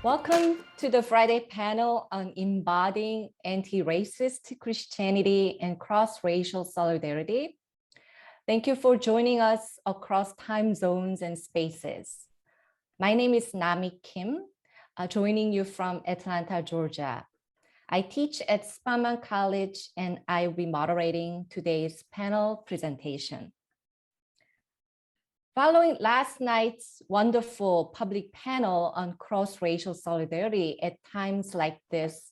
Welcome to the Friday panel on embodying anti-racist Christianity and cross-racial solidarity. Thank you for joining us across time zones and spaces. My name is Nami Kim, joining you from Atlanta, Georgia. I teach at Spelman College and I will be moderating today's panel presentation. Following last night's wonderful public panel on cross-racial solidarity at times like this,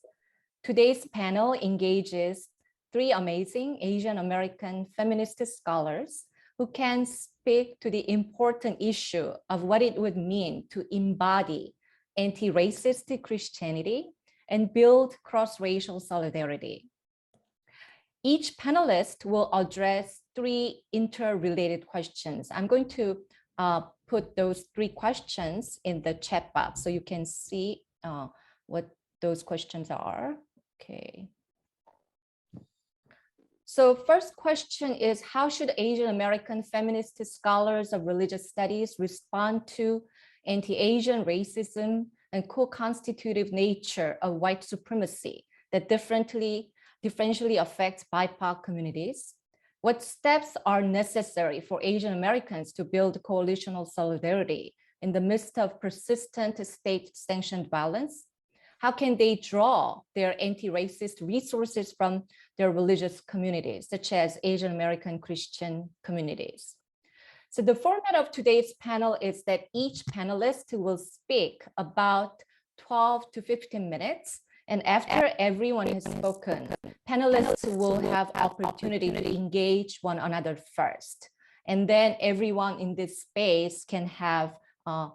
today's panel engages three amazing Asian American feminist scholars who can speak to the important issue of what it would mean to embody anti-racist Christianity and build cross-racial solidarity. Each panelist will address three interrelated questions. I'm going to put those three questions in the chat box so you can see what those questions are. Okay. So first question is, how should Asian American feminist scholars of religious studies respond to anti-Asian racism and co-constitutive nature of white supremacy that differentially affects BIPOC communities? What steps are necessary for Asian Americans to build coalitional solidarity in the midst of persistent state-sanctioned violence? How can they draw their anti-racist resources from their religious communities, such as Asian American Christian communities? So the format of today's panel is that each panelist will speak about 12 to 15 minutes. And after everyone has spoken, panelists will have opportunity to engage one another first. And then everyone in this space can have a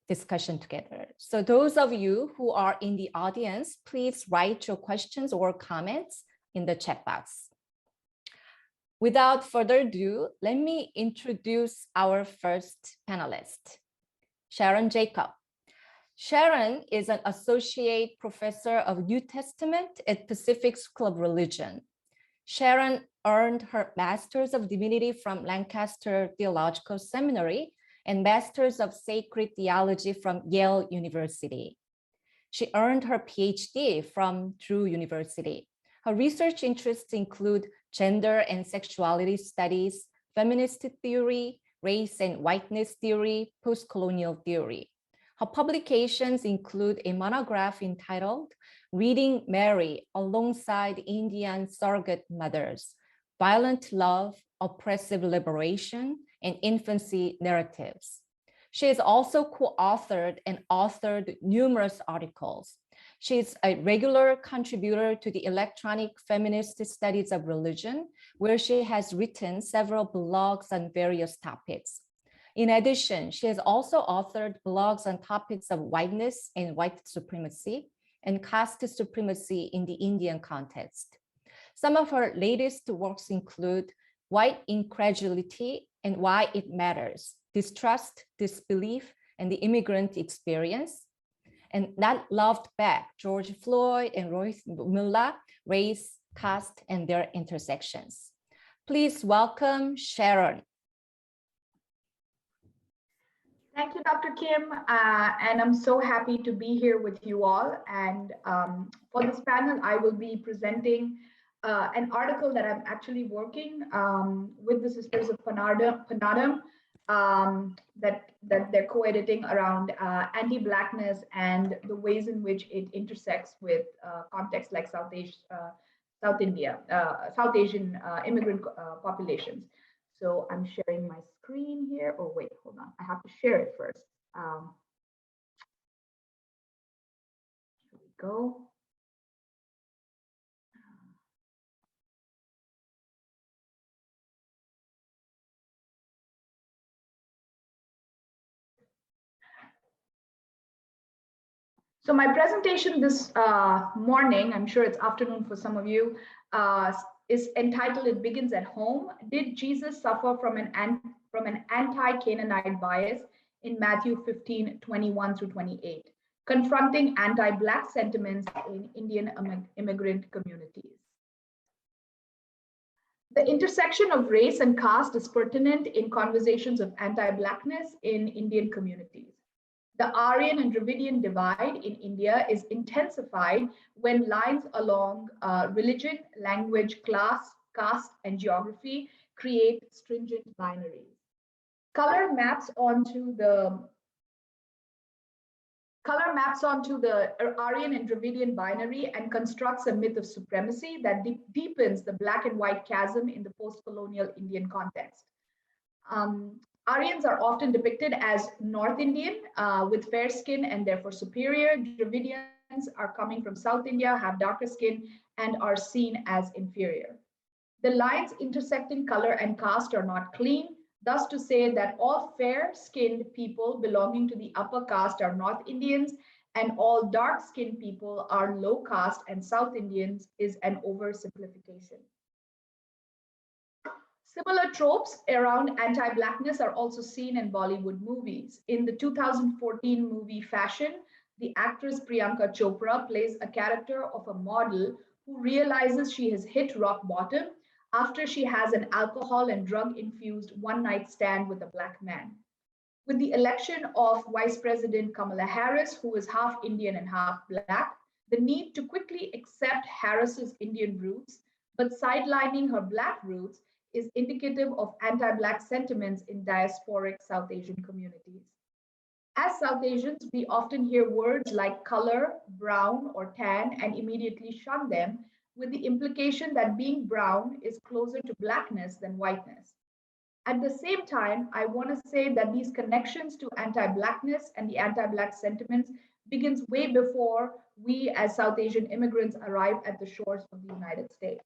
discussion together. So those of you who are in the audience, please write your questions or comments in the chat box. Without further ado, let me introduce our first panelist, Sharon Jacob. Sharon is an associate professor of New Testament at Pacific School of Religion. Sharon earned her Master's of Divinity from Lancaster Theological Seminary and Master's of Sacred Theology from Yale University. She earned her PhD from Drew University. Her research interests include gender and sexuality studies, feminist theory, race and whiteness theory, post-colonial theory. Her publications include a monograph entitled Reading Mary Alongside Indian Surrogate Mothers, Violent Love, Oppressive Liberation, and Infancy Narratives. She has also co-authored and authored numerous articles. She is a regular contributor to the Electronic Feminist Studies of Religion, where she has written several blogs on various topics. In addition, she has also authored blogs on topics of whiteness and white supremacy and caste supremacy in the Indian context. Some of her latest works include White Incredulity and Why It Matters, Distrust, Disbelief, and the Immigrant Experience, and Not Loved Back, George Floyd and Roy Mullah, Race, Caste, and Their Intersections. Please welcome Sharon. Thank you, Dr. Kim, and I'm so happy to be here with you all. And for this panel, I will be presenting an article that I'm actually working with the Sisters of Panadam that they're co-editing around anti-Blackness and the ways in which it intersects with contexts like South Asian immigrant populations. So I'm sharing my screen here. Oh, wait, hold on. I have to share it first. Here we go. So my presentation this morning, I'm sure it's afternoon for some of you, is entitled "It Begins at Home. Did Jesus suffer from an anti-Canaanite bias in Matthew 15:21 through 28, confronting anti-Black sentiments in Indian immigrant communities?" The intersection of race and caste is pertinent in conversations of anti-Blackness in Indian communities. The Aryan and Dravidian divide in India is intensified when lines along religion, language, class, caste, and geography create stringent binaries. Color maps onto the Color maps onto the Aryan and Dravidian binary and constructs a myth of supremacy that deepens the black and white chasm in the post-colonial Indian context. Aryans are often depicted as North Indian with fair skin and therefore superior. Dravidians are coming from South India, have darker skin, and are seen as inferior. The lines intersecting color and caste are not clean, thus to say that all fair-skinned people belonging to the upper caste are North Indians and all dark-skinned people are low caste and South Indians is an oversimplification. Similar tropes around anti-Blackness are also seen in Bollywood movies. In the 2014 movie Fashion, the actress Priyanka Chopra plays a character of a model who realizes she has hit rock bottom after she has an alcohol and drug-infused one-night stand with a black man. With the election of Vice President Kamala Harris, who is half Indian and half black, the need to quickly accept Harris's Indian roots, but sidelining her black roots is indicative of anti-black sentiments in diasporic South Asian communities. As South Asians, we often hear words like color, brown, or tan and immediately shun them, with the implication that being brown is closer to blackness than whiteness. At the same time, I want to say that these connections to anti-blackness and the anti-black sentiments begins way before we as South Asian immigrants arrive at the shores of the United States.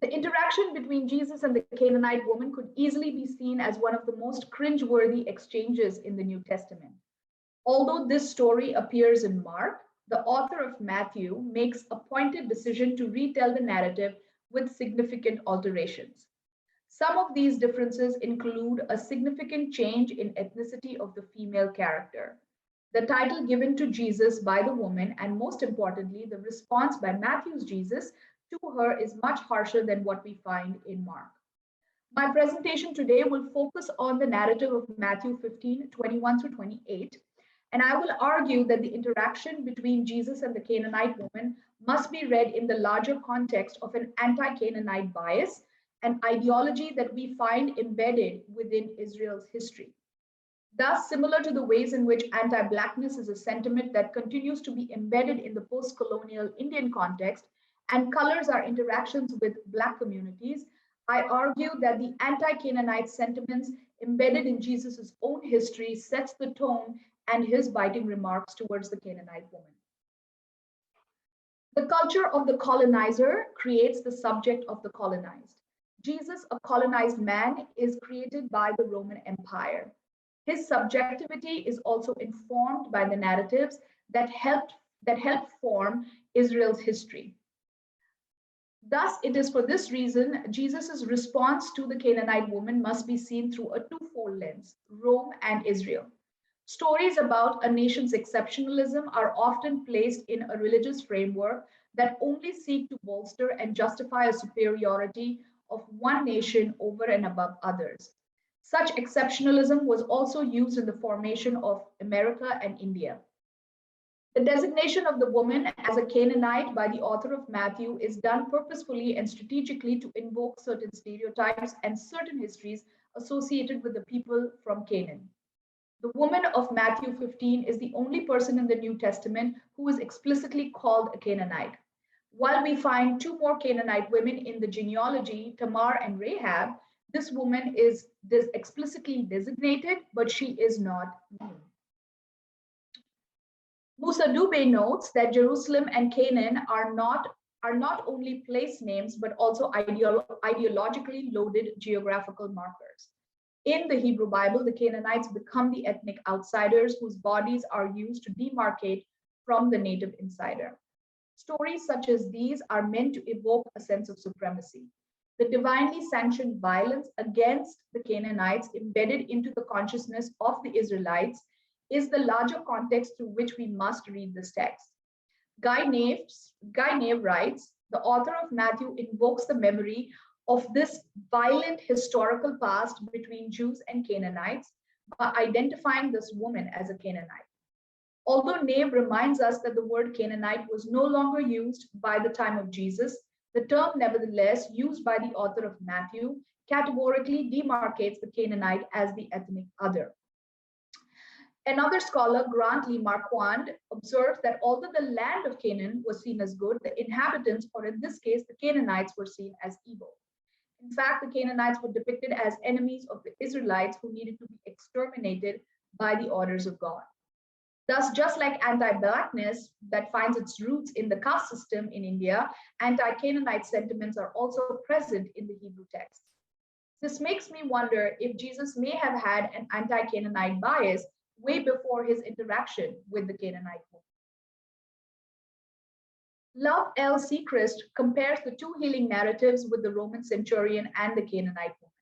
The interaction between Jesus and the Canaanite woman could easily be seen as one of the most cringeworthy exchanges in the New Testament. Although this story appears in Mark, the author of Matthew makes a pointed decision to retell the narrative with significant alterations. Some of these differences include a significant change in ethnicity of the female character, the title given to Jesus by the woman, and most importantly, the response by Matthew's Jesus to her is much harsher than what we find in Mark. My presentation today will focus on the narrative of Matthew 15:21 through 28, and I will argue that the interaction between Jesus and the Canaanite woman must be read in the larger context of an anti-Canaanite bias, an ideology that we find embedded within Israel's history. Thus, similar to the ways in which anti-Blackness is a sentiment that continues to be embedded in the post-colonial Indian context and colors our interactions with Black communities, I argue that the anti-Canaanite sentiments embedded in Jesus' own history sets the tone and his biting remarks towards the Canaanite woman. The culture of the colonizer creates the subject of the colonized. Jesus, a colonized man, is created by the Roman Empire. His subjectivity is also informed by the narratives that help form Israel's history. Thus, it is for this reason, Jesus' response to the Canaanite woman must be seen through a twofold lens, Rome and Israel. Stories about a nation's exceptionalism are often placed in a religious framework that only seek to bolster and justify a superiority of one nation over and above others. Such exceptionalism was also used in the formation of America and India. The designation of the woman as a Canaanite by the author of Matthew is done purposefully and strategically to invoke certain stereotypes and certain histories associated with the people from Canaan. The woman of Matthew 15 is the only person in the New Testament who is explicitly called a Canaanite. While we find two more Canaanite women in the genealogy, Tamar and Rahab, this woman is explicitly designated, but she is not named. Musa Dubé notes that Jerusalem and Canaan are not only place names, but also ideologically loaded geographical markers. In the Hebrew Bible, the Canaanites become the ethnic outsiders whose bodies are used to demarcate from the native insider. Stories such as these are meant to evoke a sense of supremacy. The divinely sanctioned violence against the Canaanites embedded into the consciousness of the Israelites is the larger context through which we must read this text. Guy Nave writes, the author of Matthew invokes the memory of this violent historical past between Jews and Canaanites, by identifying this woman as a Canaanite. Although Nave reminds us that the word Canaanite was no longer used by the time of Jesus, the term nevertheless used by the author of Matthew categorically demarcates the Canaanite as the ethnic other. Another scholar, Grant Lee Marquand, observes that although the land of Canaan was seen as good, the inhabitants, or in this case, the Canaanites, were seen as evil. In fact, the Canaanites were depicted as enemies of the Israelites who needed to be exterminated by the orders of God. Thus, just like anti-Blackness that finds its roots in the caste system in India, anti-Canaanite sentiments are also present in the Hebrew text. This makes me wonder if Jesus may have had an anti-Canaanite bias way before his interaction with the Canaanite woman. Love L. Sechrist compares the two healing narratives with the Roman centurion and the Canaanite woman.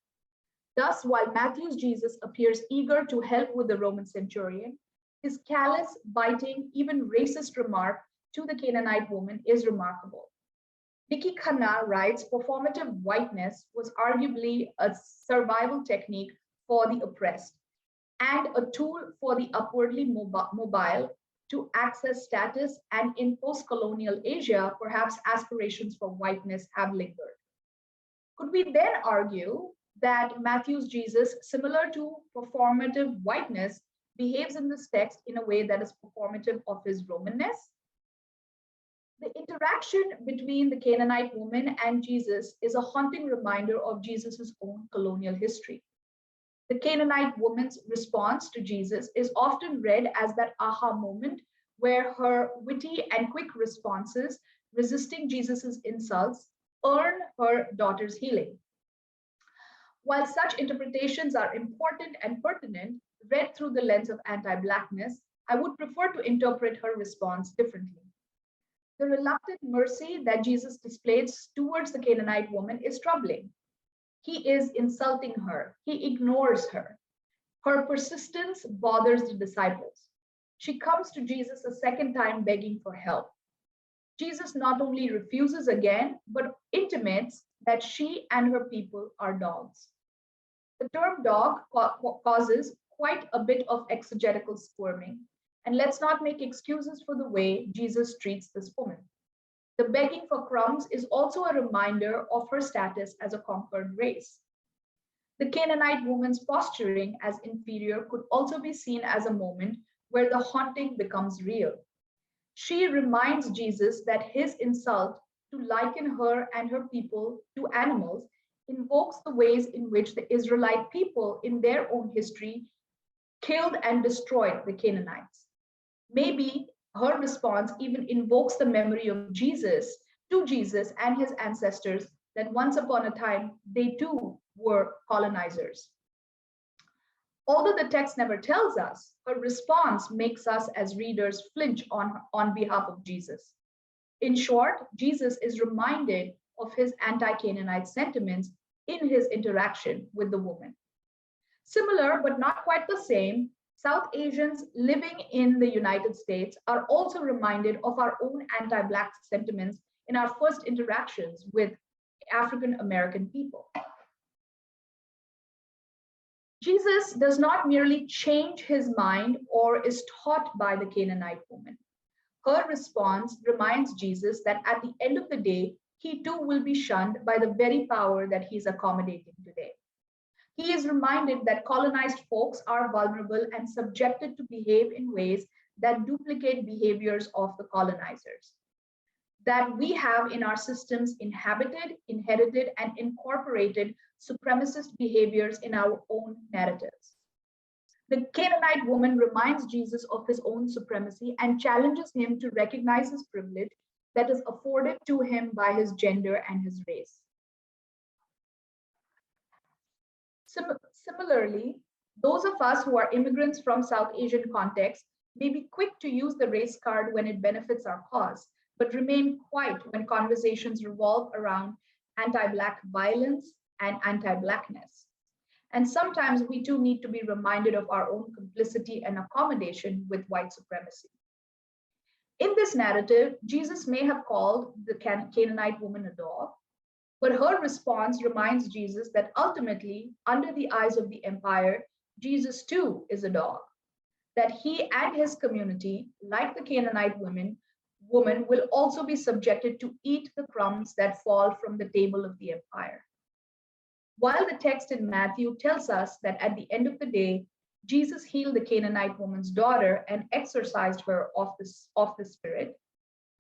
Thus, while Matthew's Jesus appears eager to help with the Roman centurion, his callous, biting, even racist remark to the Canaanite woman is remarkable. Nikki Khanna writes, performative whiteness was arguably a survival technique for the oppressed and a tool for the upwardly mobile to access status, and in post-colonial Asia, perhaps aspirations for whiteness have lingered. Could we then argue that Matthew's Jesus, similar to performative whiteness, behaves in this text in a way that is performative of his Romanness? The interaction between the Canaanite woman and Jesus is a haunting reminder of Jesus's own colonial history. The Canaanite woman's response to Jesus is often read as that aha moment where her witty and quick responses, resisting Jesus's insults, earn her daughter's healing. While such interpretations are important and pertinent, read through the lens of anti-Blackness, I would prefer to interpret her response differently. The reluctant mercy that Jesus displays towards the Canaanite woman is troubling. He is insulting her. He ignores her. Her persistence bothers the disciples. She comes to Jesus a second time begging for help. Jesus not only refuses again, but intimates that she and her people are dogs. The term dog causes quite a bit of exegetical squirming, and let's not make excuses for the way Jesus treats this woman. The begging for crumbs is also a reminder of her status as a conquered race. The Canaanite woman's posturing as inferior could also be seen as a moment where the haunting becomes real. She reminds Jesus that his insult to liken her and her people to animals invokes the ways in which the Israelite people in their own history killed and destroyed the Canaanites. Maybe her response even invokes the memory of Jesus to Jesus and his ancestors that once upon a time they too were colonizers. Although the text never tells us, her response makes us as readers flinch on behalf of Jesus. In short, Jesus is reminded of his anti-Canaanite sentiments in his interaction with the woman. Similar, but not quite the same, South Asians living in the United States are also reminded of our own anti-Black sentiments in our first interactions with African American people. Jesus does not merely change his mind or is taught by the Canaanite woman. Her response reminds Jesus that at the end of the day, he too will be shunned by the very power that he's accommodating today. He is reminded that colonized folks are vulnerable and subjected to behave in ways that duplicate behaviors of the colonizers. That we have in our systems inhabited, inherited, and incorporated supremacist behaviors in our own narratives. The Canaanite woman reminds Jesus of his own supremacy and challenges him to recognize his privilege that is afforded to him by his gender and his race. Similarly, those of us who are immigrants from South Asian contexts may be quick to use the race card when it benefits our cause, but remain quiet when conversations revolve around anti-Black violence and anti-Blackness. And sometimes we too need to be reminded of our own complicity and accommodation with white supremacy. In this narrative, Jesus may have called the Canaanite woman a dog, but her response reminds Jesus that ultimately, under the eyes of the empire, Jesus too is a dog, that he and his community, like the Canaanite woman will also be subjected to eat the crumbs that fall from the table of the empire. While the text in Matthew tells us that at the end of the day, Jesus healed the Canaanite woman's daughter and exorcised her of the spirit,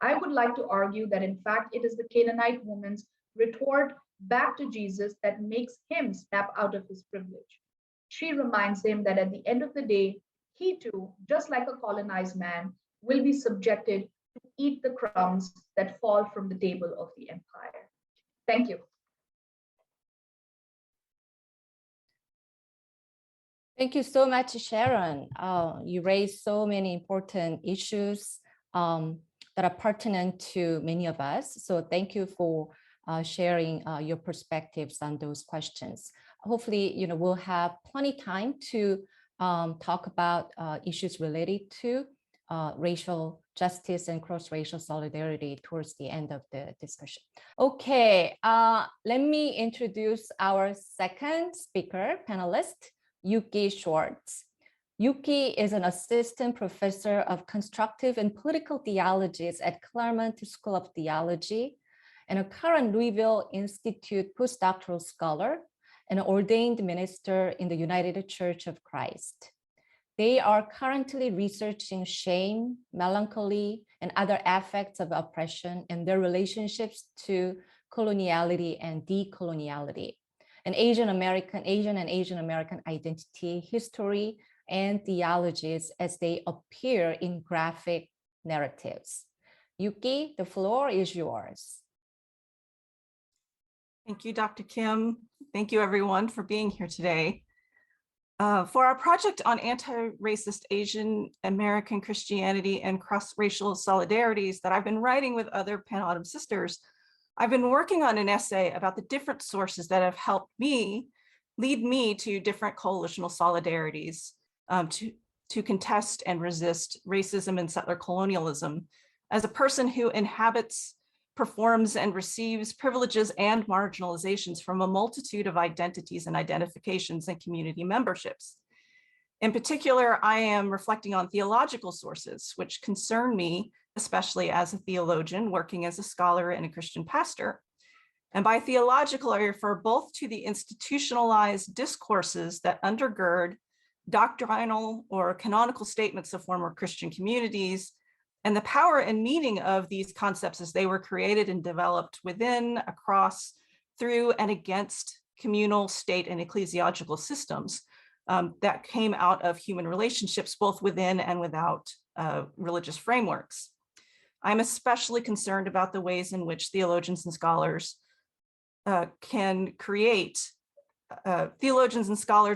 I would like to argue that in fact it is the Canaanite woman's retort back to Jesus that makes him snap out of his privilege. She reminds him that at the end of the day, he too, just like a colonized man, will be subjected to eat the crumbs that fall from the table of the empire. Thank you. Thank you so much, Sharon. You raised so many important issues that are pertinent to many of us. So thank you for sharing your perspectives on those questions. Hopefully, we'll have plenty of time to talk about issues related to racial justice and cross-racial solidarity towards the end of the discussion. Okay, let me introduce our second speaker, panelist, Yuki Schwartz. Yuki is an assistant professor of constructive and political theologies at Claremont School of Theology and a current Louisville Institute postdoctoral scholar and an ordained minister in the United Church of Christ. They are currently researching shame, melancholy, and other aspects of oppression and their relationships to coloniality and decoloniality, and Asian and Asian American identity, history, and theologies as they appear in graphic narratives. Yuki, the floor is yours. Thank you, Dr. Kim. Thank you, everyone, for being here today. For our project on anti-racist Asian American Christianity and cross-racial solidarities that I've been writing with other Pan-Autumn sisters, I've been working on an essay about the different sources that have helped lead me to different coalitional solidarities to contest and resist racism and settler colonialism as a person who inhabits, performs, and receives privileges and marginalizations from a multitude of identities and identifications and community memberships. In particular, I am reflecting on theological sources which concern me, especially as a theologian working as a scholar and a Christian pastor. And by theological, I refer both to the institutionalized discourses that undergird doctrinal or canonical statements of former Christian communities and the power and meaning of these concepts as they were created and developed within, across, through, and against communal, state, and ecclesiological systems that came out of human relationships, both within and without religious frameworks. I'm especially concerned about the ways in which theologians and scholars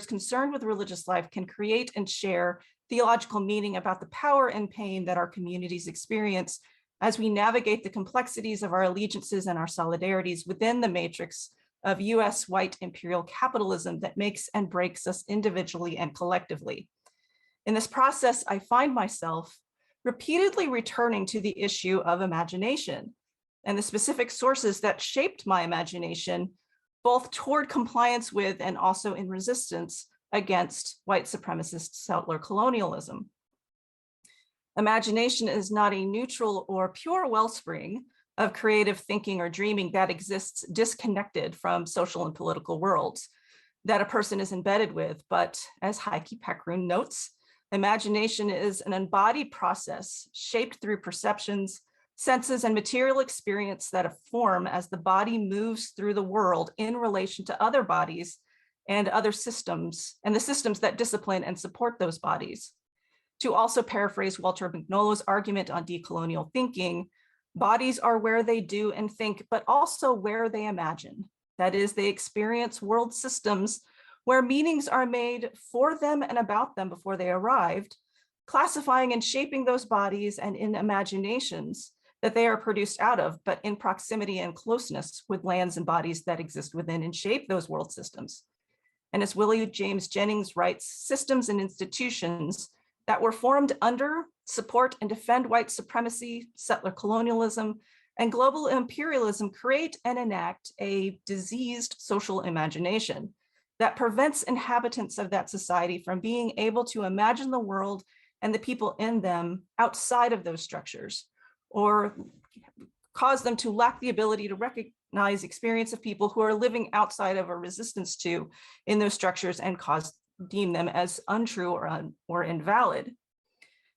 concerned with religious life can create and share theological meaning about the power and pain that our communities experience as we navigate the complexities of our allegiances and our solidarities within the matrix of US white imperial capitalism that makes and breaks us individually and collectively. In this process, I find myself repeatedly returning to the issue of imagination and the specific sources that shaped my imagination, both toward compliance with and also in resistance against white supremacist settler colonialism. Imagination is not a neutral or pure wellspring of creative thinking or dreaming that exists disconnected from social and political worlds that a person is embedded with, but as Heike Peckrun notes, imagination is an embodied process shaped through perceptions, senses, and material experience that form as the body moves through the world in relation to other bodies and other systems, and the systems that discipline and support those bodies. To also paraphrase Walter Magnolo's argument on decolonial thinking, bodies are where they do and think, but also where they imagine. That is, they experience world systems where meanings are made for them and about them before they arrived, classifying and shaping those bodies and in imaginations that they are produced out of, but in proximity and closeness with lands and bodies that exist within and shape those world systems. And as Willie James Jennings writes, systems and institutions that were formed under, support, and defend white supremacy, settler colonialism, and global imperialism create and enact a diseased social imagination that prevents inhabitants of that society from being able to imagine the world and the people in them outside of those structures, or cause them to lack the ability to recognize experience of people who are living outside of or resistance to in those structures and deem them as untrue or invalid.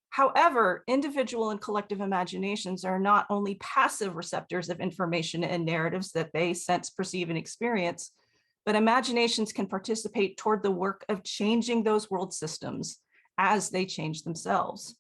However, individual and collective imaginations are not only passive receptors of information and narratives that they sense, perceive, and experience, but imaginations can participate toward the work of changing those world systems as they change themselves.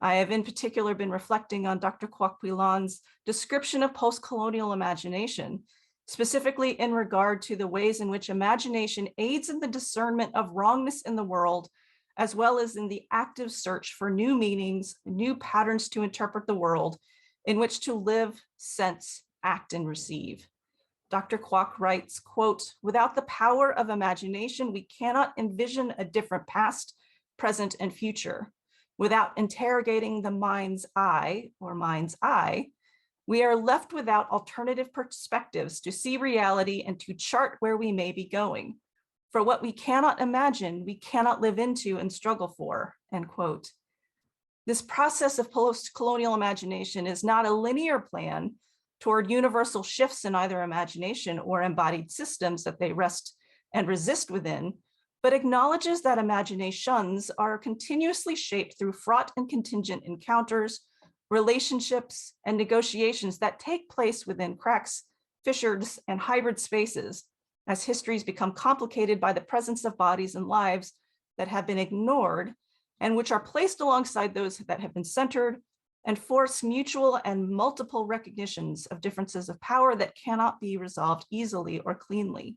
I have in particular been reflecting on Dr. Kwok Kwilan's description of post-colonial imagination, specifically in regard to the ways in which imagination aids in the discernment of wrongness in the world, as well as in the active search for new meanings, new patterns to interpret the world in which to live, sense, act, and receive. Dr. Kwok writes, quote, "Without the power of imagination, we cannot envision a different past, present, and future. Without interrogating the mind's eye or mind's eye, we are left without alternative perspectives to see reality and to chart where we may be going. For what we cannot imagine, we cannot live into and struggle for," end quote. This process of post-colonial imagination is not a linear plan toward universal shifts in either imagination or embodied systems that they rest and resist within, but acknowledges that imaginations are continuously shaped through fraught and contingent encounters, relationships, and negotiations that take place within cracks, fissures, and hybrid spaces as histories become complicated by the presence of bodies and lives that have been ignored and which are placed alongside those that have been centered and force mutual and multiple recognitions of differences of power that cannot be resolved easily or cleanly.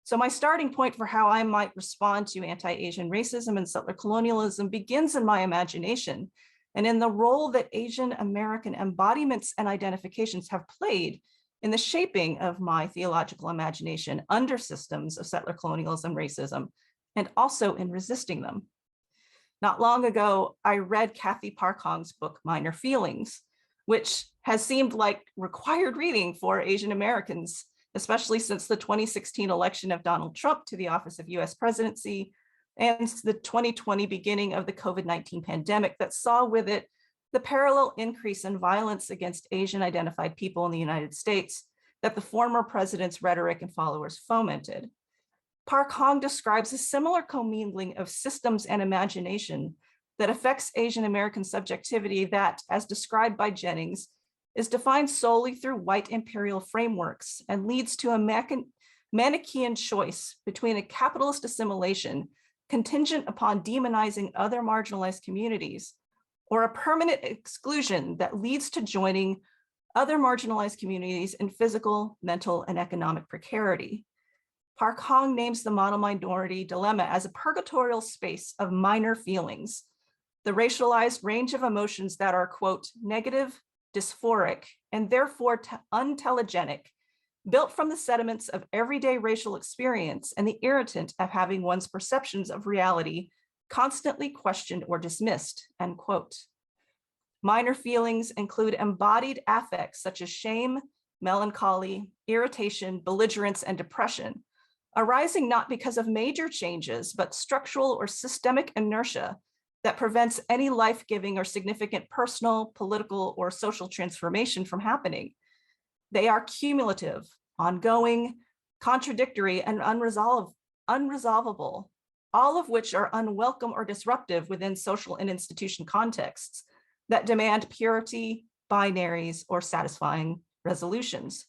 So my starting point for how I might respond to anti-Asian racism and settler colonialism begins in my imagination and in the role that Asian American embodiments and identifications have played in the shaping of my theological imagination under systems of settler colonialism, racism, and also in resisting them. Not long ago, I read Kathy Park Hong's book, Minor Feelings, which has seemed like required reading for Asian Americans, especially since the 2016 election of Donald Trump to the office of US presidency and the 2020 beginning of the COVID-19 pandemic that saw with it the parallel increase in violence against Asian identified people in the United States that the former president's rhetoric and followers fomented. Park Hong describes a similar commingling of systems and imagination that affects Asian American subjectivity that, as described by Jennings, is defined solely through white imperial frameworks and leads to a Manichaean choice between a capitalist assimilation contingent upon demonizing other marginalized communities, or a permanent exclusion that leads to joining other marginalized communities in physical, mental, and economic precarity. Park Hong names the model minority dilemma as a purgatorial space of minor feelings, the racialized range of emotions that are, quote, negative, dysphoric, and therefore untelegenic, built from the sediments of everyday racial experience and the irritant of having one's perceptions of reality constantly questioned or dismissed, end quote. Minor feelings include embodied affects such as shame, melancholy, irritation, belligerence, and depression, arising not because of major changes, but structural or systemic inertia that prevents any life-giving or significant personal, political, or social transformation from happening. They are cumulative, ongoing, contradictory, and unresolvable, all of which are unwelcome or disruptive within social and institution contexts that demand purity, binaries, or satisfying resolutions.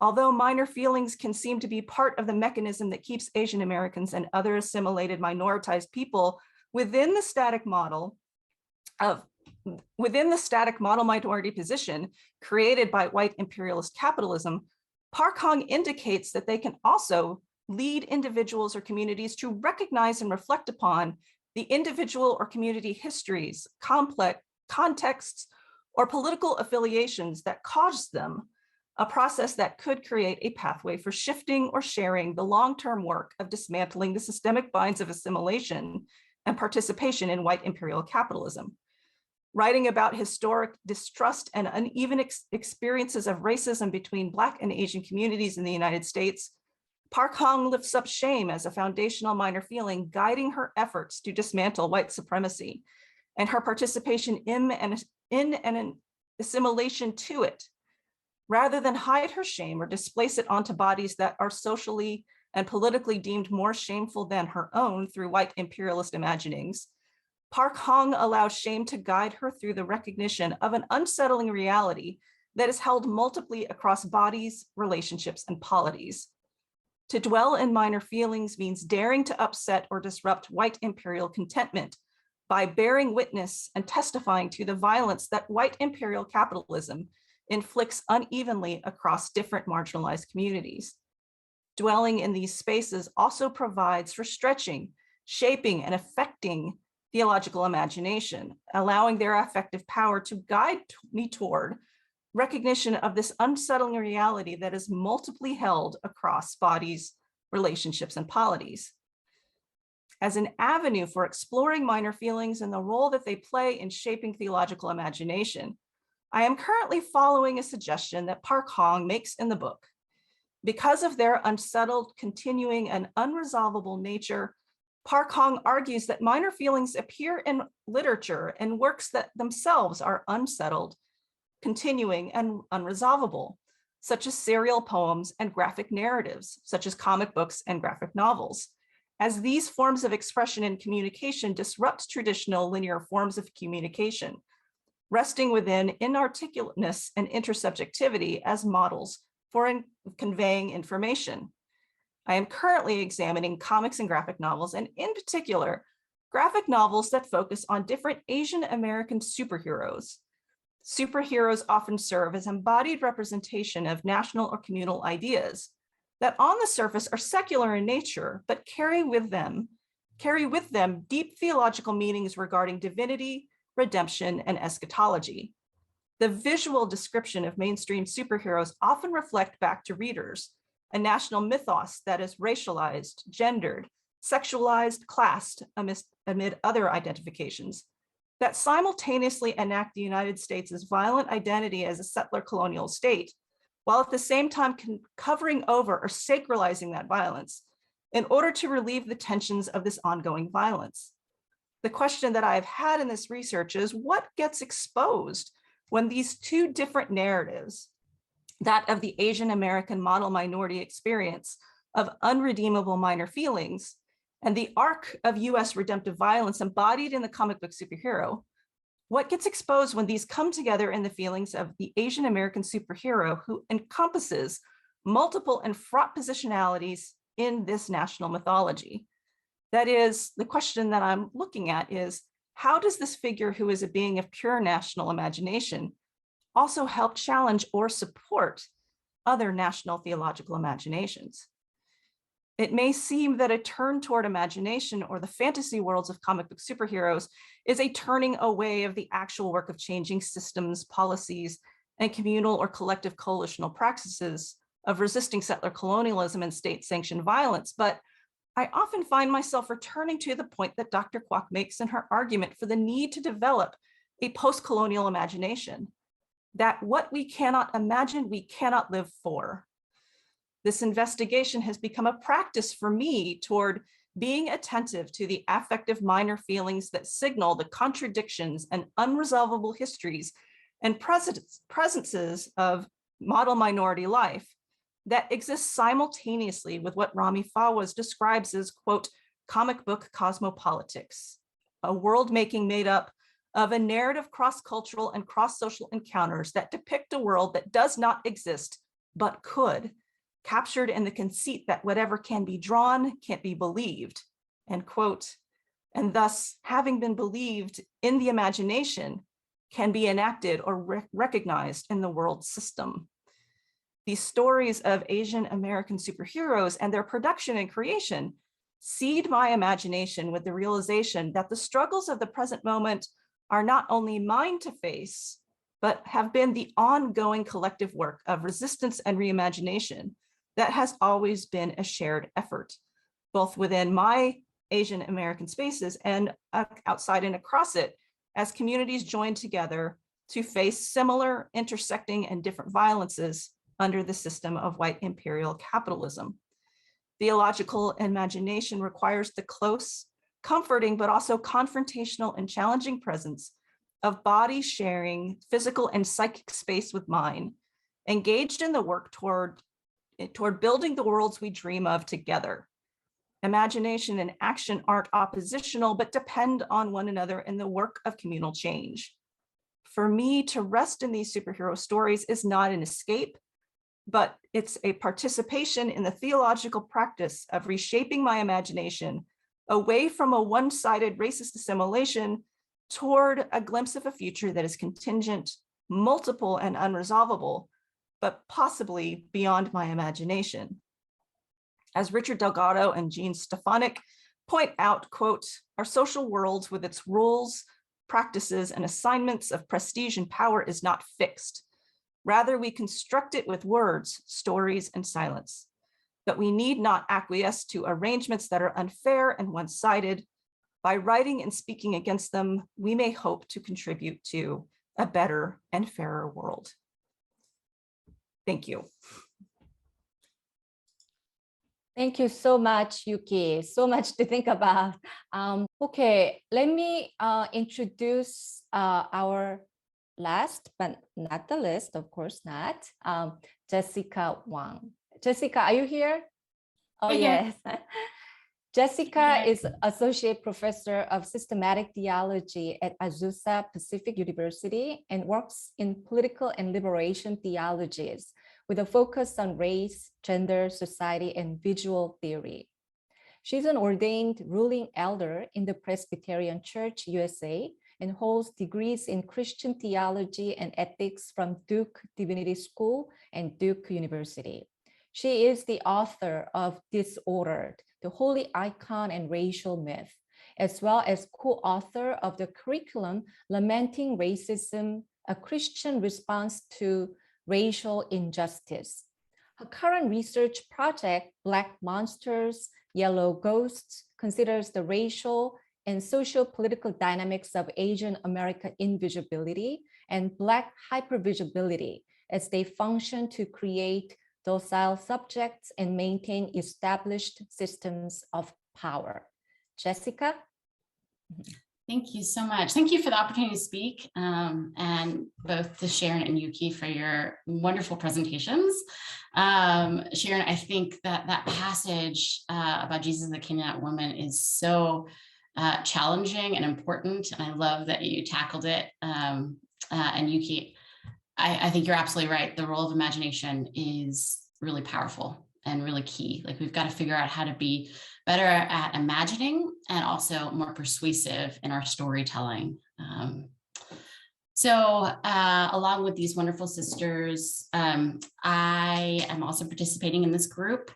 Although minor feelings can seem to be part of the mechanism that keeps Asian Americans and other assimilated minoritized people within the static model minority position created by white imperialist capitalism, Park Hong indicates that they can also lead individuals or communities to recognize and reflect upon the individual or community histories, complex contexts, or political affiliations that caused them, a process that could create a pathway for shifting or sharing the long-term work of dismantling the systemic binds of assimilation and participation in white imperial capitalism. Writing about historic distrust and uneven experiences of racism between Black and Asian communities in the United States, Park Hong lifts up shame as a foundational minor feeling, guiding her efforts to dismantle white supremacy and her participation in and assimilation to it, rather than hide her shame or displace it onto bodies that are socially and politically deemed more shameful than her own through white imperialist imaginings. Park Hong allows shame to guide her through the recognition of an unsettling reality that is held multiply across bodies, relationships, and polities. To dwell in minor feelings means daring to upset or disrupt white imperial contentment by bearing witness and testifying to the violence that white imperial capitalism inflicts unevenly across different marginalized communities. Dwelling in these spaces also provides for stretching, shaping, and affecting theological imagination, allowing their affective power to guide me toward recognition of this unsettling reality that is multiply held across bodies, relationships, and polities. As an avenue for exploring minor feelings and the role that they play in shaping theological imagination, I am currently following a suggestion that Park Hong makes in the book. Because of their unsettled, continuing, and unresolvable nature, Park Hong argues that minor feelings appear in literature and works that themselves are unsettled, continuing, and unresolvable, such as serial poems and graphic narratives, such as comic books and graphic novels, as these forms of expression and communication disrupt traditional linear forms of communication, resting within inarticulateness and intersubjectivity as models for conveying information. I am currently examining comics and graphic novels, and in particular, graphic novels that focus on different Asian American superheroes. Superheroes often serve as embodied representation of national or communal ideas that on the surface are secular in nature, but carry with them deep theological meanings regarding divinity, redemption, and eschatology. The visual description of mainstream superheroes often reflect back to readers a national mythos that is racialized, gendered, sexualized, classed amid other identifications that simultaneously enact the United States' violent identity as a settler colonial state, while at the same time covering over or sacralizing that violence in order to relieve the tensions of this ongoing violence. The question that I've had in this research is what gets exposed when these two different narratives, that of the Asian American model minority experience of unredeemable minor feelings and the arc of US redemptive violence embodied in the comic book superhero, what gets exposed when these come together in the feelings of the Asian American superhero who encompasses multiple and fraught positionalities in this national mythology? That is, the question that I'm looking at is, how does this figure who is a being of pure national imagination also help challenge or support other national theological imaginations? It may seem that a turn toward imagination or the fantasy worlds of comic book superheroes is a turning away of the actual work of changing systems, policies, and communal or collective coalitional practices of resisting settler colonialism and state-sanctioned violence. But I often find myself returning to the point that Dr. Kwok makes in her argument for the need to develop a post-colonial imagination, that what we cannot imagine, we cannot live for. This investigation has become a practice for me toward being attentive to the affective minor feelings that signal the contradictions and unresolvable histories and presences of model minority life that exists simultaneously with what Rami Fawaz describes as, quote, comic book cosmopolitics, a world making made up of a narrative cross-cultural and cross-social encounters that depict a world that does not exist, but could, captured in the conceit that whatever can be drawn can't be believed, end quote. And thus, having been believed in the imagination can be enacted or recognized in the world system. These stories of Asian American superheroes and their production and creation seed my imagination with the realization that the struggles of the present moment are not only mine to face, but have been the ongoing collective work of resistance and reimagination that has always been a shared effort, both within my Asian American spaces and outside and across it, as communities join together to face similar, intersecting, and different violences under the system of white imperial capitalism. Theological imagination requires the close, comforting, but also confrontational and challenging presence of body sharing physical and psychic space with mind, engaged in the work toward building the worlds we dream of together. Imagination and action aren't oppositional, but depend on one another in the work of communal change. For me, to rest in these superhero stories is not an escape, but it's a participation in the theological practice of reshaping my imagination away from a one-sided racist assimilation toward a glimpse of a future that is contingent, multiple, and unresolvable, but possibly beyond my imagination. As Richard Delgado and Jean Stefanik point out, quote, our social world with its rules, practices, and assignments of prestige and power is not fixed. Rather, we construct it with words, stories, and silence. But we need not acquiesce to arrangements that are unfair and one-sided. By writing and speaking against them, we may hope to contribute to a better and fairer world. Thank you. Thank you so much, Yuki. So much to think about. Okay, let me introduce our last, but not the least, of course not, Jessica Wong. Jessica, are you here? Oh, yes. Jessica is Associate Professor of Systematic Theology at Azusa Pacific University and works in political and liberation theologies with a focus on race, gender, society, and visual theory. She's an ordained ruling elder in the Presbyterian Church, USA, and holds degrees in Christian theology and ethics from Duke Divinity School and Duke University. She is the author of Disordered, the Holy Icon and Racial Myth, as well as co-author of the curriculum Lamenting Racism, a Christian Response to Racial Injustice. Her current research project, Black Monsters, Yellow Ghosts, considers the racial and socio-political dynamics of Asian American invisibility and Black hypervisibility as they function to create docile subjects and maintain established systems of power. Jessica? Thank you so much. Thank you for the opportunity to speak, and both to Sharon and Yuki for your wonderful presentations. Sharon, I think that passage about Jesus the Canaanite woman is so challenging and important, and I love that you tackled it. And Yuki, I think you're absolutely right. The role of imagination is really powerful and really key. Like, we've got to figure out how to be better at imagining and also more persuasive in our storytelling. Along with these wonderful sisters, I am also participating in this group.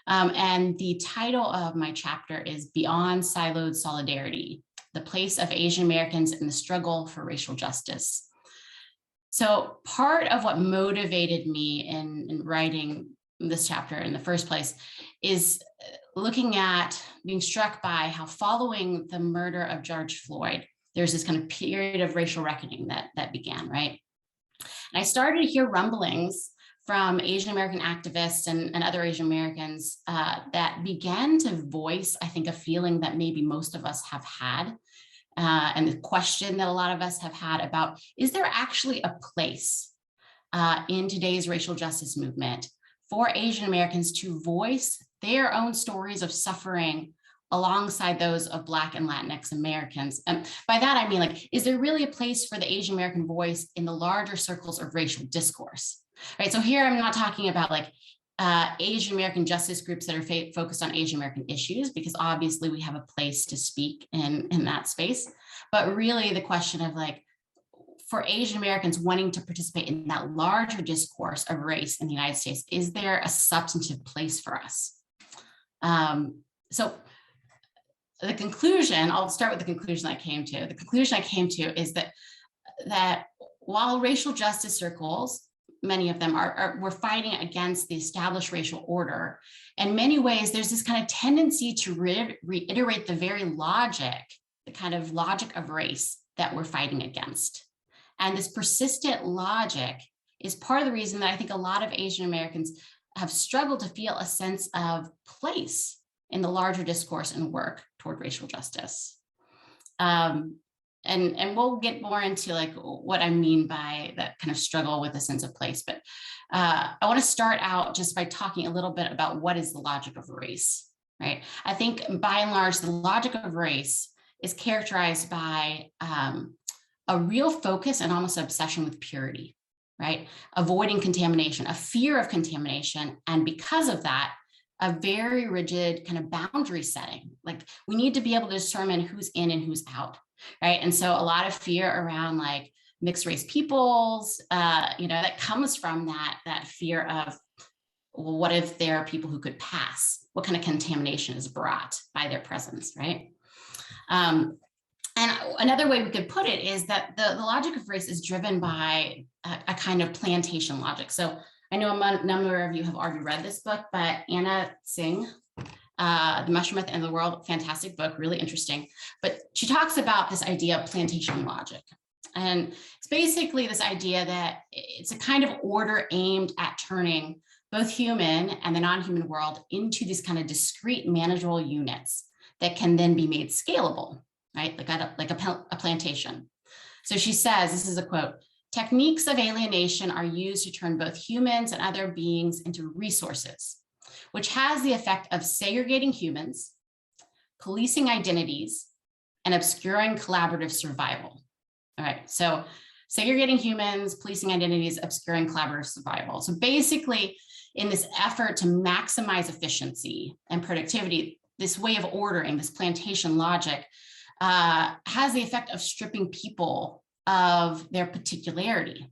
And the title of my chapter is Beyond Siloed Solidarity, the Place of Asian Americans in the Struggle for Racial Justice. So part of what motivated me in writing this chapter in the first place is looking at being struck by how, following the murder of George Floyd, there's this kind of period of racial reckoning that began, right? And I started to hear rumblings from Asian American activists and other Asian Americans that began to voice, I think, a feeling that maybe most of us have had, and the question that a lot of us have had about, is there actually a place in today's racial justice movement for Asian Americans to voice their own stories of suffering alongside those of Black and Latinx Americans? And by that, I mean, like, is there really a place for the Asian American voice in the larger circles of racial discourse? Right. So here I'm not talking about like Asian American justice groups that are focused on Asian American issues, because obviously we have a place to speak in that space. But really the question of, like, for Asian Americans wanting to participate in that larger discourse of race in the United States, is there a substantive place for us? So the conclusion, I'll start with the conclusion I came to. The conclusion I came to is that while racial justice circles, many of them we're fighting against the established racial order, in many ways, there's this kind of tendency to reiterate the very logic, the kind of logic of race that we're fighting against. And this persistent logic is part of the reason that I think a lot of Asian Americans have struggled to feel a sense of place in the larger discourse and work toward racial justice. And we'll get more into like what I mean by that kind of struggle with a sense of place. But I want to start out just by talking a little bit about what is the logic of race, right? I think by and large, the logic of race is characterized by a real focus and almost obsession with purity, right? Avoiding contamination, a fear of contamination. And because of that, a very rigid kind of boundary setting. Like we need to be able to determine who's in and who's out, right? And so a lot of fear around like mixed race peoples, that comes from that fear of, well, what if there are people who could pass? What kind of contamination is brought by their presence, right? And another way we could put it is that the logic of race is driven by a kind of plantation logic. So I know a number of you have already read this book, but Anna Singh, The Mushroom at the End of the World, fantastic book, really interesting. But she talks about this idea of plantation logic. And it's basically this idea that it's a kind of order aimed at turning both human and the non-human world into these kind of discrete manageable units that can then be made scalable, right? Like a plantation. So she says, this is a quote, "Techniques of alienation are used to turn both humans and other beings into resources, which has the effect of segregating humans, policing identities, and obscuring collaborative survival." All right, so segregating humans, policing identities, obscuring collaborative survival. So basically, in this effort to maximize efficiency and productivity, this way of ordering, this plantation logic, has the effect of stripping people of their particularity,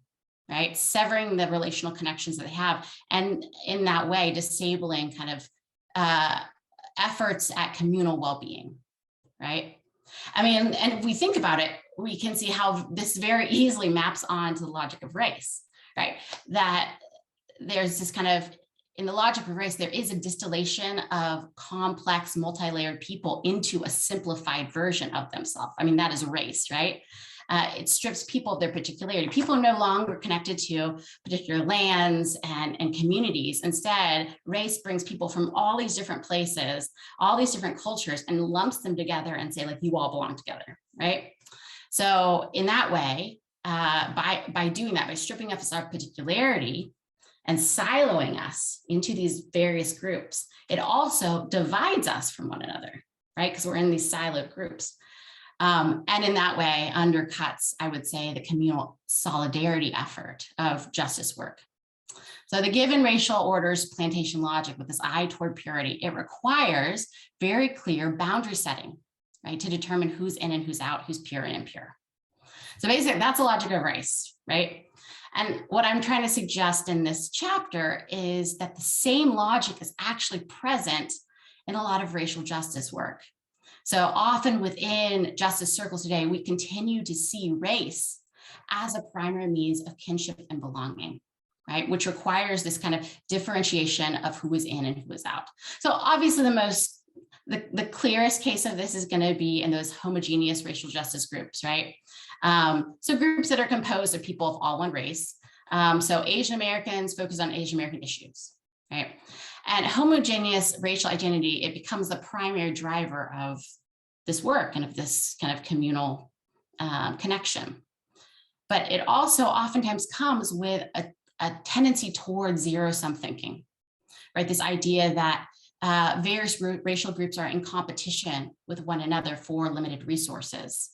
right? Severing the relational connections that they have, and in that way, disabling kind of efforts at communal well-being, right? I mean, and if we think about it, we can see how this very easily maps on to the logic of race, right? That there's this kind of, in the logic of race, there is a distillation of complex, multi-layered people into a simplified version of themselves. I mean, that is race, right? It strips people of their particularity. People are no longer connected to particular lands and communities. Instead, race brings people from all these different places, all these different cultures, and lumps them together and say, like, you all belong together, right? So in that way, by doing that, by stripping us of our particularity and siloing us into these various groups, it also divides us from one another, right? Because we're in these siloed groups. And in that way, undercuts, I would say, the communal solidarity effort of justice work. So the given racial orders plantation logic with this eye toward purity, it requires very clear boundary setting, right? To determine who's in and who's out, who's pure and impure. So basically, that's the logic of race, right? And what I'm trying to suggest in this chapter is that the same logic is actually present in a lot of racial justice work. So often within justice circles today, we continue to see race as a primary means of kinship and belonging, right? Which requires this kind of differentiation of who is in and who is out. So obviously the clearest case of this is going to be in those homogeneous racial justice groups, right? So groups that are composed of people of all one race. So Asian Americans focus on Asian American issues, right? And homogeneous racial identity, it becomes the primary driver of this work and of this kind of communal connection. But it also oftentimes comes with a tendency towards zero-sum thinking, right? This idea that various racial groups are in competition with one another for limited resources,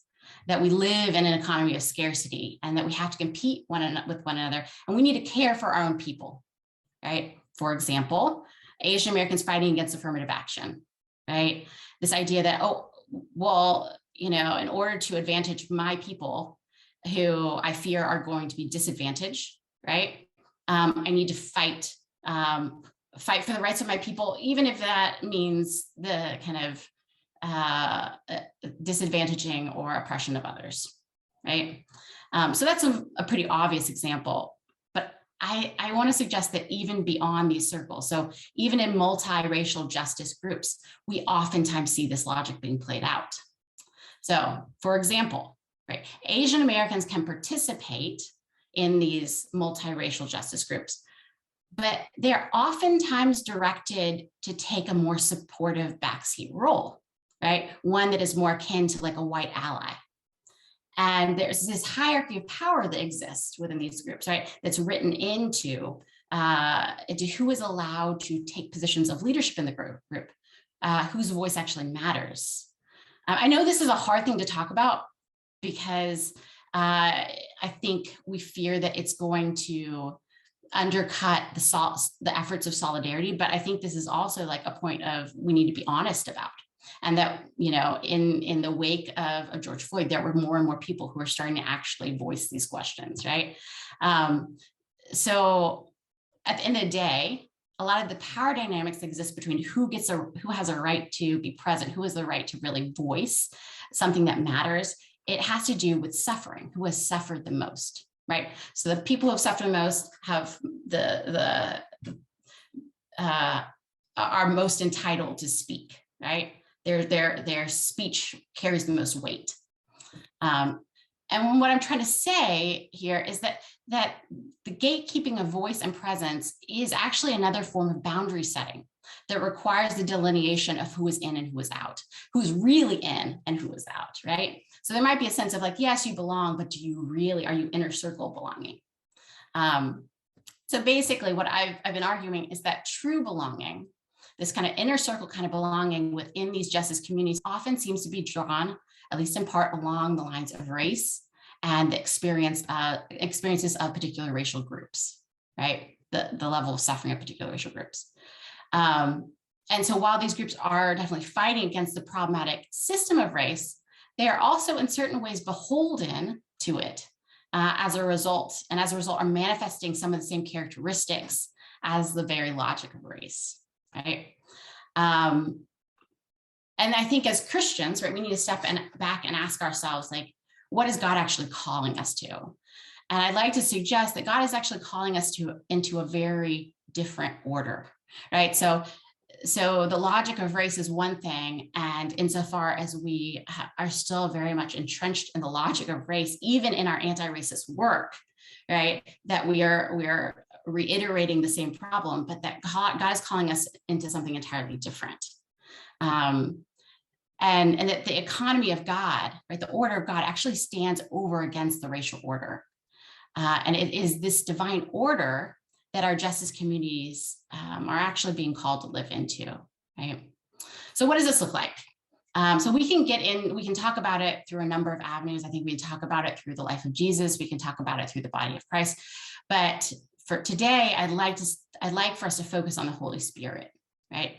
that we live in an economy of scarcity and that we have to compete with one another, and we need to care for our own people, right? For example, Asian Americans fighting against affirmative action, right? This idea that, oh, well, you know, in order to advantage my people who I fear are going to be disadvantaged, right? I need to fight for the rights of my people, even if that means the kind of disadvantaging or oppression of others, right? So that's a pretty obvious example. I want to suggest that even beyond these circles, so even in multiracial justice groups, we oftentimes see this logic being played out. So, for example, right, Asian Americans can participate in these multiracial justice groups, but they're oftentimes directed to take a more supportive backseat role, right? One that is more akin to like a white ally. And there's this hierarchy of power that exists within these groups, right? That's written into who is allowed to take positions of leadership in the group, whose voice actually matters. I know this is a hard thing to talk about because I think we fear that it's going to undercut the efforts of solidarity, but I think this is also like a point of we need to be honest about. And that, you know, in the wake of George Floyd, there were more and more people who are starting to actually voice these questions, right? So at the end of the day, a lot of the power dynamics exist between who has a right to be present, who has the right to really voice something that matters. It has to do with suffering, who has suffered the most, right? So the people who have suffered the most have are most entitled to speak, right? Their speech carries the most weight. And what I'm trying to say here is that the gatekeeping of voice and presence is actually another form of boundary setting that requires the delineation of who is in and who is out, who's really in and who is out, right? So there might be a sense of like, yes, you belong, but are you inner circle belonging? So basically what I've been arguing is that true belonging, this kind of inner circle kind of belonging within these justice communities often seems to be drawn, at least in part, along the lines of race and the experiences of particular racial groups, right? The level of suffering of particular racial groups. And so while these groups are definitely fighting against the problematic system of race, they are also in certain ways beholden to it as a result are manifesting some of the same characteristics as the very logic of race. Right. And I think as Christians, right, we need to step back and ask ourselves, like, what is God actually calling us to? And I'd like to suggest that God is actually calling us into a very different order, right? So the logic of race is one thing, and insofar as we are still very much entrenched in the logic of race, even in our anti-racist work, right, that we are reiterating the same problem, but that God is calling us into something entirely different. And that the economy of God, right, the order of God actually stands over against the racial order. And it is this divine order that our justice communities are actually being called to live into, right? So what does this look like? So we can talk about it through a number of avenues. I think we can talk about it through the life of Jesus. We can talk about it through the body of Christ. But for today, I'd like for us to focus on the Holy Spirit, right?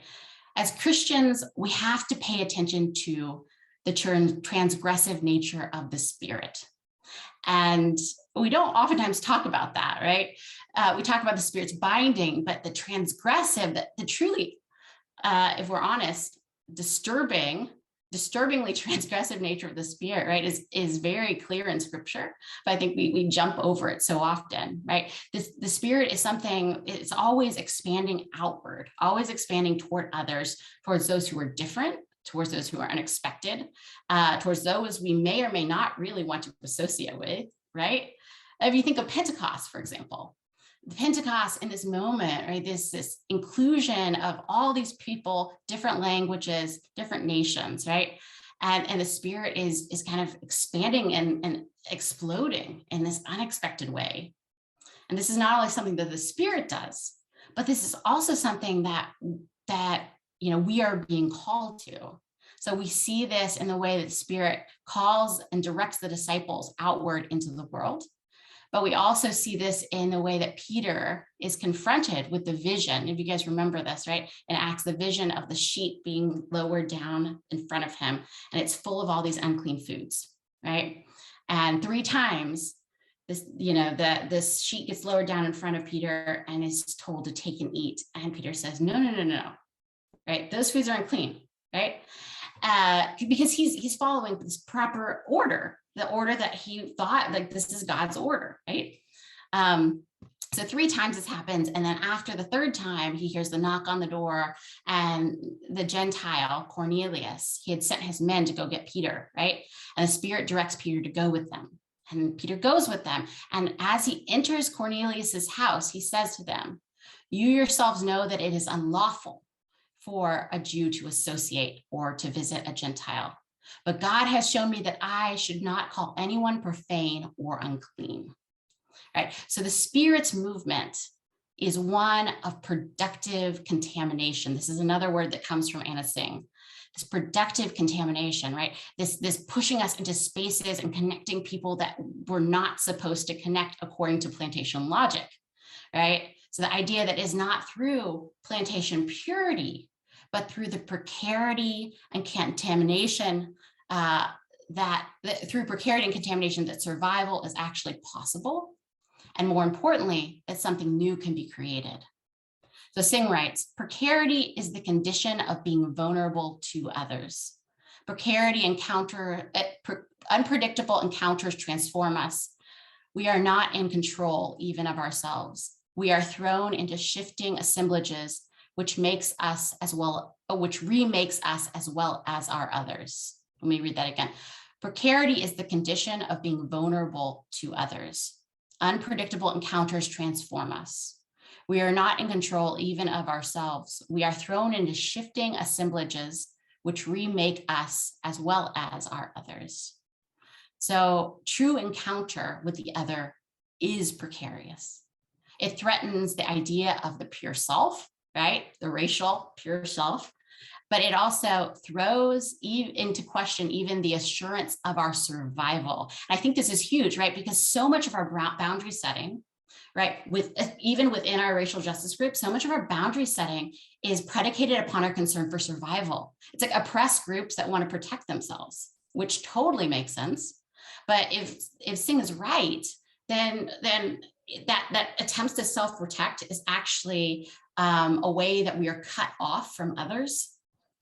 As Christians, we have to pay attention to the transgressive nature of the Spirit. And we don't oftentimes talk about that, right? We talk about the Spirit's binding, but the transgressive, the truly, if we're honest, disturbingly transgressive nature of the Spirit, right, is very clear in Scripture, but I think we jump over it so often, right? The Spirit is something, it's always expanding outward, always expanding toward others, towards those who are different, towards those who are unexpected, towards those we may or may not really want to associate with, right? If you think of Pentecost, for example, the Pentecost in this moment, right, this inclusion of all these people, different languages, different nations, right? And the Spirit is kind of expanding and exploding in this unexpected way. And this is not only something that the Spirit does, but this is also something that we are being called to. So we see this in the way that the Spirit calls and directs the disciples outward into the world. But we also see this in the way that Peter is confronted with the vision. If you guys remember this, right? In Acts, the vision of the sheet being lowered down in front of him, and it's full of all these unclean foods, right? And 3 times this sheet gets lowered down in front of Peter and is told to take and eat. And Peter says, no, right? Those foods are unclean, right? Because he's following this proper order, the order that he thought, like, this is God's order, right? So 3 times this happens. And then after the 3rd time, he hears the knock on the door, and the Gentile, Cornelius, he had sent his men to go get Peter, right? And the Spirit directs Peter to go with them. And Peter goes with them. And as he enters Cornelius's house, he says to them, You yourselves know that it is unlawful for a Jew to associate or to visit a Gentile. But God has shown me that I should not call anyone profane or unclean. Right? So the Spirit's movement is one of productive contamination. This is another word that comes from Anna Singh. This productive contamination, right? This pushing us into spaces and connecting people that we're not supposed to connect according to plantation logic, right? So the idea that is not through plantation purity, but through the precarity and contamination through precarity and contamination that survival is actually possible. And more importantly, that something new can be created. So Singh writes, precarity is the condition of being vulnerable to others. Unpredictable encounters transform us. We are not in control even of ourselves. We are thrown into shifting assemblages, which remakes us as well as our others. Let me read that again. Precarity is the condition of being vulnerable to others. Unpredictable encounters transform us. We are not in control even of ourselves. We are thrown into shifting assemblages, which remake us as well as our others. So true encounter with the other is precarious. It threatens the idea of the pure self, right? The racial pure self, but it also throws into question even the assurance of our survival. I think this is huge, right? Because so much of our boundary setting, right, even within our racial justice group, so much of our boundary setting is predicated upon our concern for survival. It's like oppressed groups that want to protect themselves, which totally makes sense. But if Singh is right, then that attempts to self-protect is actually a way that we are cut off from others,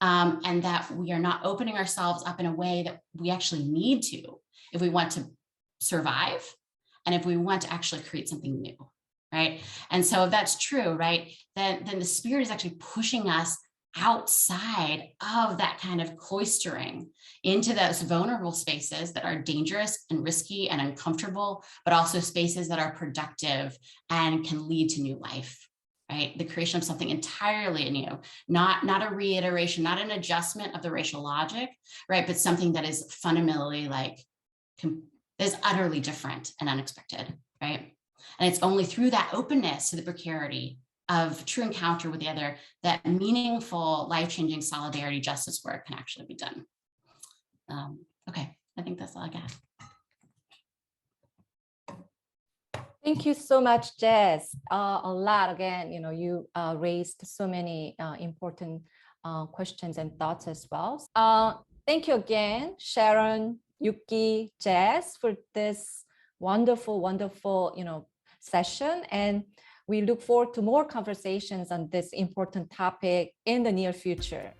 and that we are not opening ourselves up in a way that we actually need to if we want to survive and if we want to actually create something new, right? And so if that's true, right, then the Spirit is actually pushing us outside of that kind of cloistering into those vulnerable spaces that are dangerous and risky and uncomfortable, but also spaces that are productive and can lead to new life, right? The creation of something entirely new, not a reiteration, not an adjustment of the racial logic, right? But something that is fundamentally is utterly different and unexpected, right? And it's only through that openness to the precarity of true encounter with the other that meaningful, life-changing solidarity justice work can actually be done. Okay, I think that's all I got. Thank you so much, Jess. A lot, again, you raised so many important questions and thoughts as well. Thank you again, Sharon, Yuki, Jess, for this wonderful, wonderful, session. And we look forward to more conversations on this important topic in the near future.